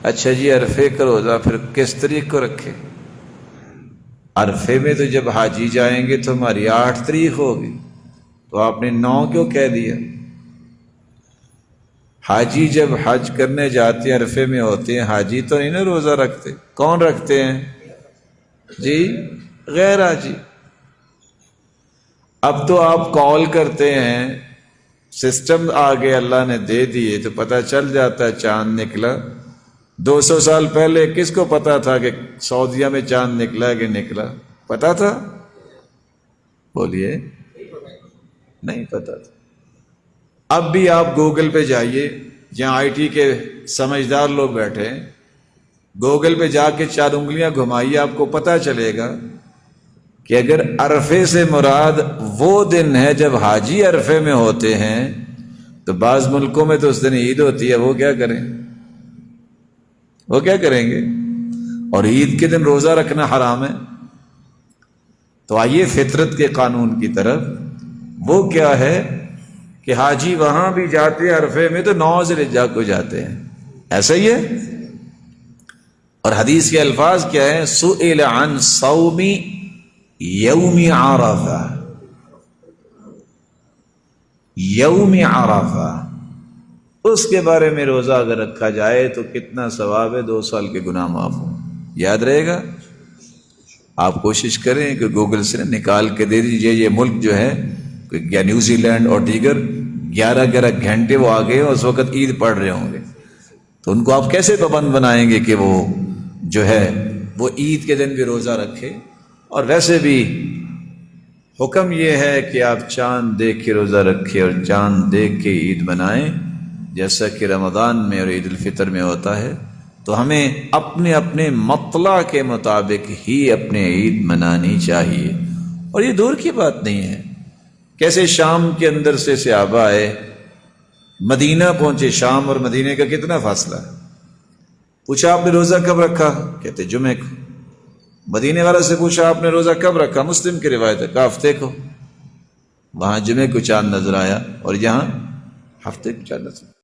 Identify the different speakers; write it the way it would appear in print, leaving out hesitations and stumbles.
Speaker 1: اچھا جی عرفے کا روزہ پھر کس طریق کو رکھے؟ عرفے میں تو جب حاجی جائیں گے تو ہماری 8 تاریخ ہوگی، تو آپ نے 9 کیوں کہہ دیا؟ حاجی جب حج کرنے جاتے ہیں عرفے میں ہوتے ہیں، حاجی تو نہیں نا روزہ رکھتے، کون رکھتے ہیں جی؟ غیر حاجی۔ اب تو آپ کال کرتے ہیں، سسٹم آگے اللہ نے دے دیے تو پتہ چل جاتا ہے چاند نکلا۔ 200 سال پہلے کس کو پتا تھا کہ سعودیہ میں چاند نکلا کہ نکلا؟ پتا تھا؟ بولیے، نہیں پتا تھا۔ اب بھی آپ گوگل پہ جائیے، جہاں آئی ٹی کے سمجھدار لوگ بیٹھے ہیں، گوگل پہ جا کے 4 انگلیاں گھمائیے، آپ کو پتہ چلے گا کہ اگر عرفے سے مراد وہ دن ہے جب حاجی عرفے میں ہوتے ہیں، تو بعض ملکوں میں تو اس دن عید ہوتی ہے، وہ کیا کریں؟ وہ کیا کریں گے؟ اور عید کے دن روزہ رکھنا حرام ہے۔ تو آئیے فطرت کے قانون کی طرف۔ وہ کیا ہے کہ حاجی وہاں بھی جاتے ہیں عرفے میں تو 9 ذی الحجہ کو جاتے ہیں، ایسا ہی ہے۔ اور حدیث کے الفاظ کیا ہیں؟ سئل عن صوم یوم عرفہ، یوم عرفہ، اس کے بارے میں روزہ اگر رکھا جائے تو کتنا ثواب ہے، 2 سال کے گناہ معاف ہوں۔ یاد رہے گا؟ آپ کوشش کریں کہ گوگل سے نکال کے دے دیجئے یہ ملک جو ہے یا نیوزی لینڈ اور دیگر 11 گھنٹے وہ آگے ہیں، اس وقت عید پڑھ رہے ہوں گے، تو ان کو آپ کیسے پابند بنائیں گے کہ وہ جو ہے وہ عید کے دن بھی روزہ رکھے؟ اور ویسے بھی حکم یہ ہے کہ آپ چاند دیکھ کے روزہ رکھیں اور چاند دیکھ کے عید منائیں، جیسا کہ رمضان میں اور عید الفطر میں ہوتا ہے۔ تو ہمیں اپنے اپنے مطلع کے مطابق ہی اپنے عید منانی چاہیے، اور یہ دور کی بات نہیں ہے۔ کیسے شام کے اندر سے صحابہ آئے، مدینہ پہنچے، شام اور مدینہ کا کتنا فاصلہ ہے؟ پوچھا آپ نے روزہ کب رکھا؟ کہتے جمعے کو۔ مدینے والے سے پوچھا آپ نے روزہ کب رکھا؟ مسلم کی روایت ہے، کہا ہفتے کو۔ وہاں جمعے کو چاند نظر آیا اور یہاں ہفتے کو چاند نظر آیا۔